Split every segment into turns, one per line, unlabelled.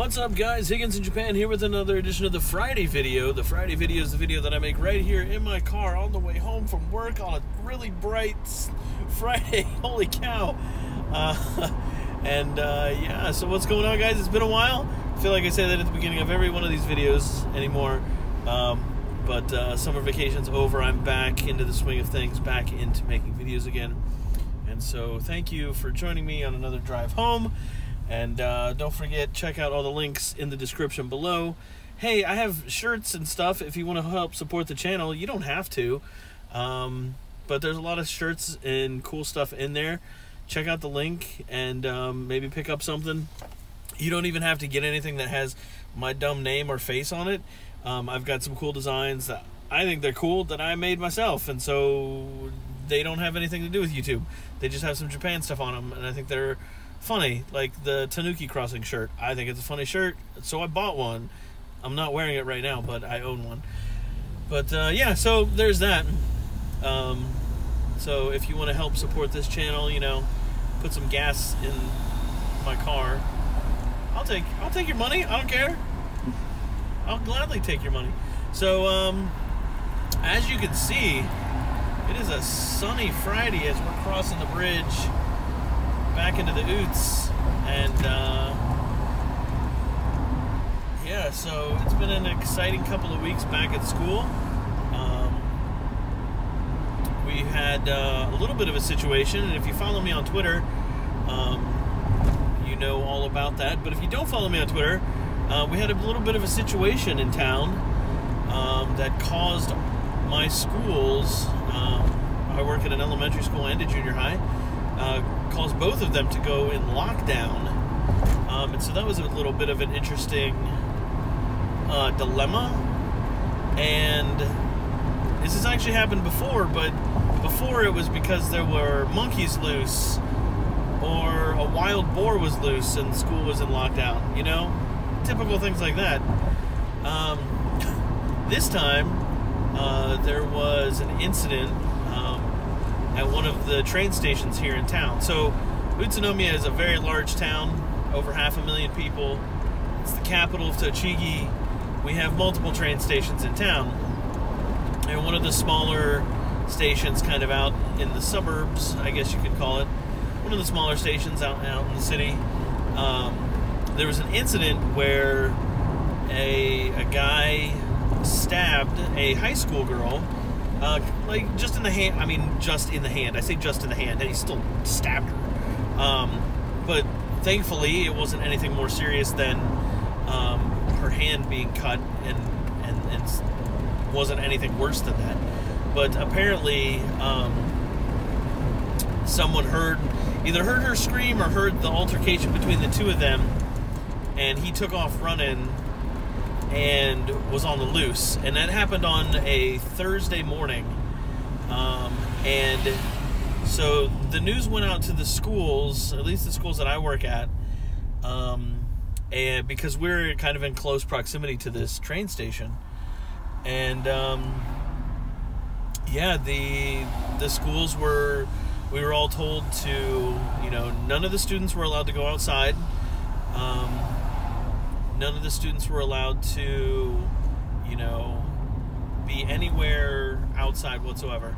What's up, guys? Higgins in Japan here with another edition of the Friday video. The Friday video is the video that I make right here in my car on the way home from work on a really bright Friday. Holy cow. Yeah, so what's going on, guys? It's been a while. I feel like I say that at the beginning of every one of these videos anymore. But summer vacation's over. I'm back into the swing of things, back into making videos again. And so thank you for joining me on another drive home. And don't forget, check out all the links in the description below. Hey, I have shirts and stuff. If you want to help support the channel, you don't have to. But there's a lot of shirts and cool stuff in there. Check out the link and maybe pick up something. You don't even have to get anything that has my dumb name or face on it. I've got some cool designs that I think they're cool that I made myself. And so they don't have anything to do with YouTube. They just have some Japan stuff on them. And I think they're funny, like the Tanuki Crossing shirt. I think it's a funny shirt, so I bought one. I'm not wearing it right now, but I own one. But yeah, so there's that. So if you want to help support this channel, you know, put some gas in my car, I'll take your money. I don't care. I'll gladly take your money. So as you can see, it is a sunny Friday as we're crossing the bridge back into the Oots, and yeah, so it's been an exciting couple of weeks back at school. We had a little bit of a situation, and if you follow me on Twitter, you know all about that. But if you don't follow me on Twitter, we had a little bit of a situation in town that caused my schools, I work at an elementary school and a junior high, caused both of them to go in lockdown. And so that was a little bit of an interesting dilemma. And this has actually happened before, but before it was because there were monkeys loose or a wild boar was loose and school was in lockdown, you know? Typical things like that. This time, there was an incident at one of the train stations here in town. So Utsunomiya is a very large town, over 500,000 people. It's the capital of Tochigi. We have multiple train stations in town. And one of the smaller stations kind of out in the suburbs, I guess you could call it, one of the smaller stations out in the city, there was an incident where a guy stabbed a high school girl, like just in the hand. I mean, just in the hand. I say just in the hand, and he still stabbed her. But thankfully, it wasn't anything more serious than her hand being cut, and wasn't anything worse than that. But apparently, someone either heard her scream or heard the altercation between the two of them, and he took off running and was on the loose. And that happened on a Thursday morning. And so the news went out to the schools, at least the schools that I work at, and because we're kind of in close proximity to this train station. And yeah, the schools we were all told to, you know, none of the students were allowed to go outside. None of the students were allowed to, you know, be anywhere outside whatsoever.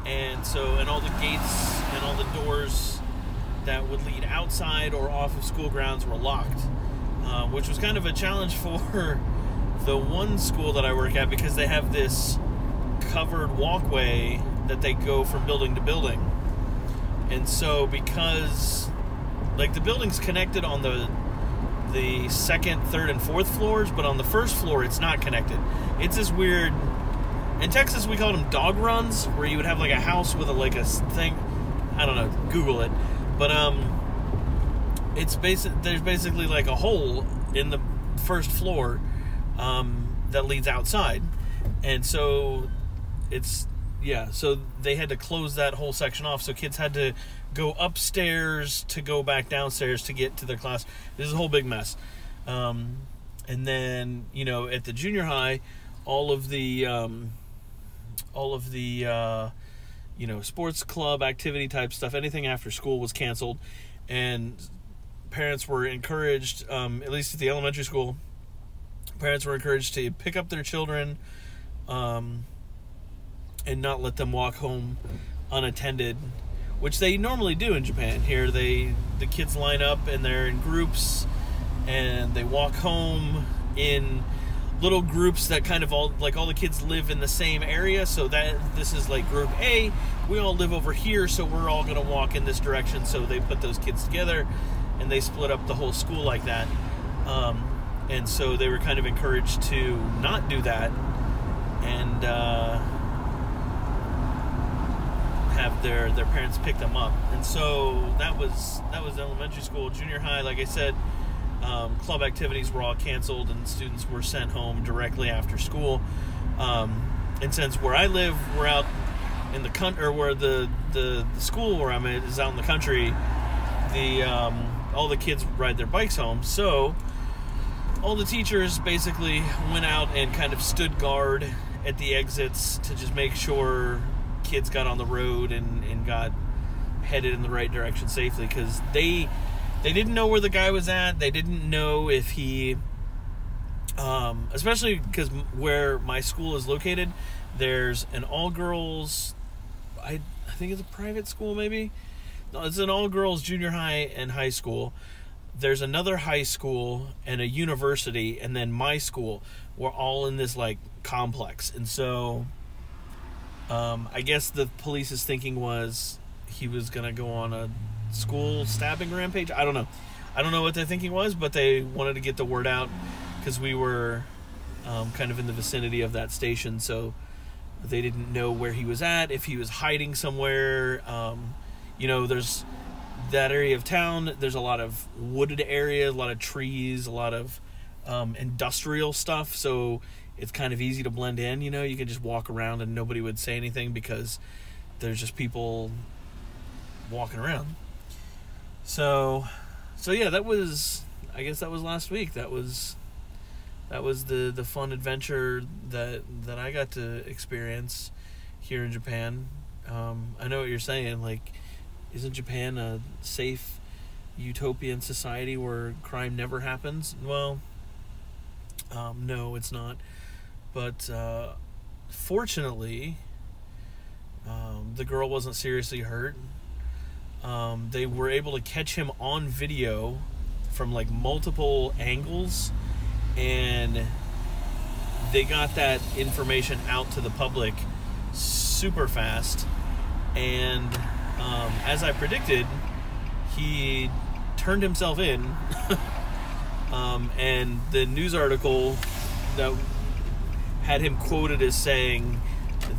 And so, and all the gates and all the doors that would lead outside or off of school grounds were locked, which was kind of a challenge for the one school that I work at, because they have this covered walkway that they go from building to building. And so, because, like, the building's connected on the second, third, and fourth floors, but on the first floor it's not connected. It's this weird, in Texas we call them dog runs, where you would have like a house with a thing, I don't know, Google it, but it's there's basically like a hole in the first floor that leads outside. And so so they had to close that whole section off, so kids had to go upstairs to go back downstairs to get to their class. This is a whole big mess. And then, you know, at the junior high, all of the you know, sports club activity type stuff, anything after school was canceled, and parents were encouraged, at least at the elementary school, parents were encouraged to pick up their children and not let them walk home unattended, which they normally do in Japan. Here, the kids line up and they're in groups, and they walk home in little groups that kind of all the kids live in the same area. So that this is like group A, we all live over here, so we're all going to walk in this direction. So they put those kids together, and they split up the whole school like that. And so they were kind of encouraged to not do that, and have their parents pick them up. And so that was elementary school. Junior high, like I said, club activities were all canceled, and students were sent home directly after school. And since where I live, we're out in the country, or where the school where I'm at is out in the country, all the kids ride their bikes home. So all the teachers basically went out and kind of stood guard at the exits to just make sure kids got on the road and got headed in the right direction safely, because they didn't know where the guy was at. They didn't know if he, especially because where my school is located, there's an all-girls, I think it's a private school maybe? No, it's an all-girls junior high and high school. There's another high school and a university, and then my school. We're all in this, like, complex. And so I guess the police's thinking was he was going to go on a school stabbing rampage. I don't know what their thinking was, but they wanted to get the word out because we were kind of in the vicinity of that station, so they didn't know where he was at, if he was hiding somewhere. There's that area of town, there's a lot of wooded area, a lot of trees, a lot of industrial stuff, so it's kind of easy to blend in. You can just walk around and nobody would say anything because there's just people walking around. So yeah, I guess that was last week. That was the fun adventure that I got to experience here in Japan. I know what you're saying, like, isn't Japan a safe utopian society where crime never happens? Well, no, it's not. But fortunately, the girl wasn't seriously hurt. They were able to catch him on video from like multiple angles, and they got that information out to the public super fast. And as I predicted, he turned himself in. And the news article that had him quoted as saying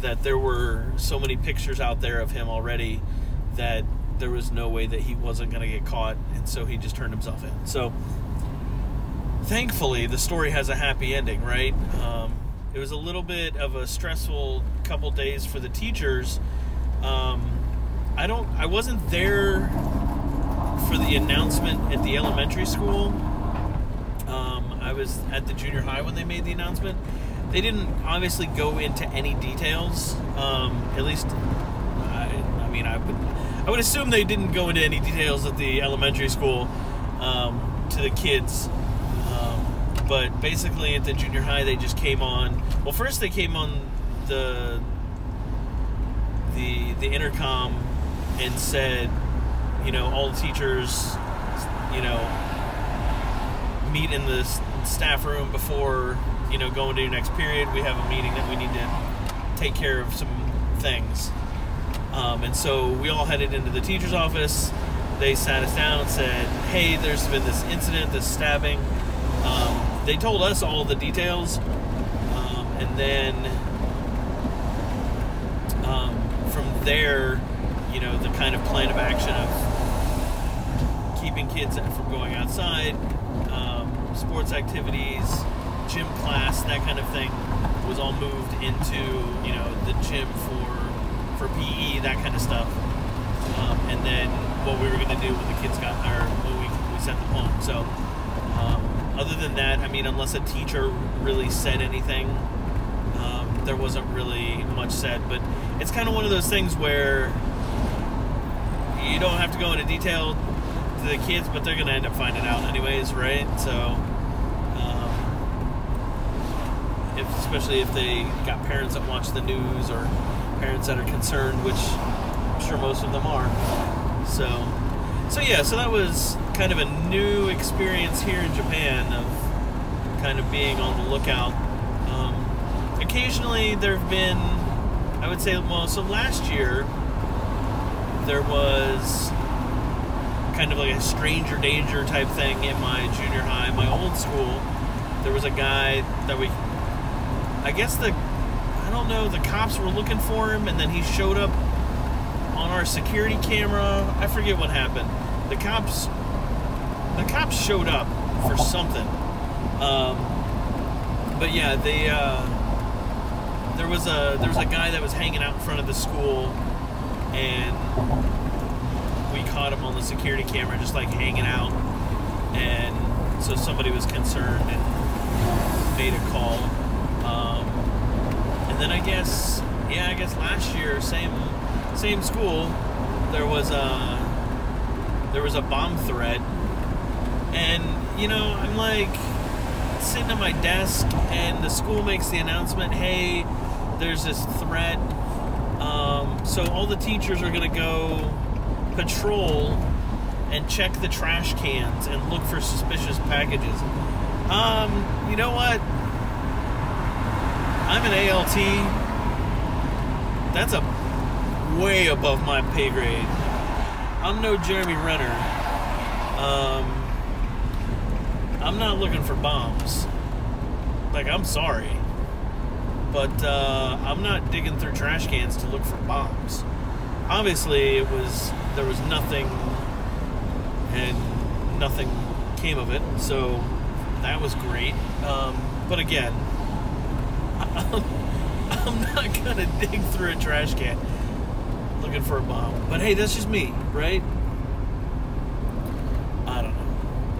that there were so many pictures out there of him already that there was no way that he wasn't going to get caught, and so he just turned himself in. So thankfully the story has a happy ending, right? It was a little bit of a stressful couple days for the teachers. I wasn't there for the announcement at the elementary school. I was at the junior high when they made the announcement. They didn't obviously go into any details. At least, I would assume they didn't go into any details at the elementary school to the kids. But basically at the junior high, they just came on. Well, first they came on the intercom and said, all the teachers, meet in the staff room before, going to your next period. We have a meeting that we need to take care of some things. And so we all headed into the teacher's office. They sat us down and said, hey, there's been this incident, this stabbing. They told us all the details. And then from there, the kind of plan of action of keeping kids from going outside, sports activities, gym class, that kind of thing was all moved into, the gym for PE, that kind of stuff. And then what we were going to do when the kids got there, when we sent them home. So other than that, unless a teacher really said anything, there wasn't really much said. But it's kind of one of those things where you don't have to go into detail. to the kids, but they're going to end up finding out anyways, right? So, especially if they got parents that watch the news or parents that are concerned, which I'm sure most of them are. So yeah, so that was kind of a new experience here in Japan of kind of being on the lookout. Occasionally there have been, I would say, well, so last year there was kind of like a stranger danger type thing in my junior high, my old school. There was a guy that I guess the cops were looking for him, and then he showed up on our security camera. I forget what happened. The cops showed up for something. But yeah, there was a guy that was hanging out in front of the school, and we caught him on the security camera just like hanging out, and so somebody was concerned and made a call. And then I guess last year, same school, there was a bomb threat, and I'm like sitting at my desk, and the school makes the announcement, hey, there's this threat, so all the teachers are gonna go patrol and check the trash cans and look for suspicious packages. You know what? I'm an ALT. That's way above my pay grade. I'm no Jeremy Renner. I'm not looking for bombs. Like, I'm sorry, but I'm not digging through trash cans to look for bombs. Obviously, there was nothing, and nothing came of it, so that was great. But again, I'm not gonna dig through a trash can looking for a bomb. But hey, that's just me, right? I don't know.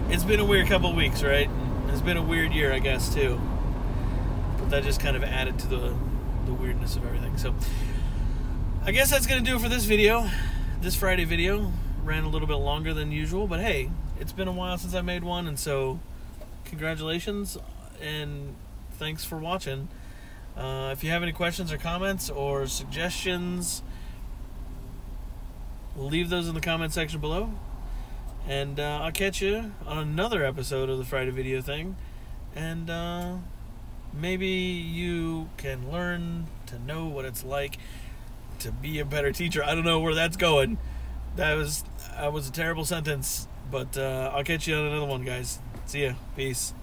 It's been a weird couple of weeks, right? It's been a weird year, I guess, too. But that just kind of added to the weirdness of everything. So I guess that's gonna do it for this video. This Friday video ran a little bit longer than usual, but hey, it's been a while since I made one, and so congratulations and thanks for watching. If you have any questions or comments or suggestions, leave those in the comment section below. And I'll catch you on another episode of the Friday video thing. And maybe you can learn to know what it's like to be a better teacher. I don't know where that's going. That was a terrible sentence. But I'll catch you on another one, guys. See ya. Peace.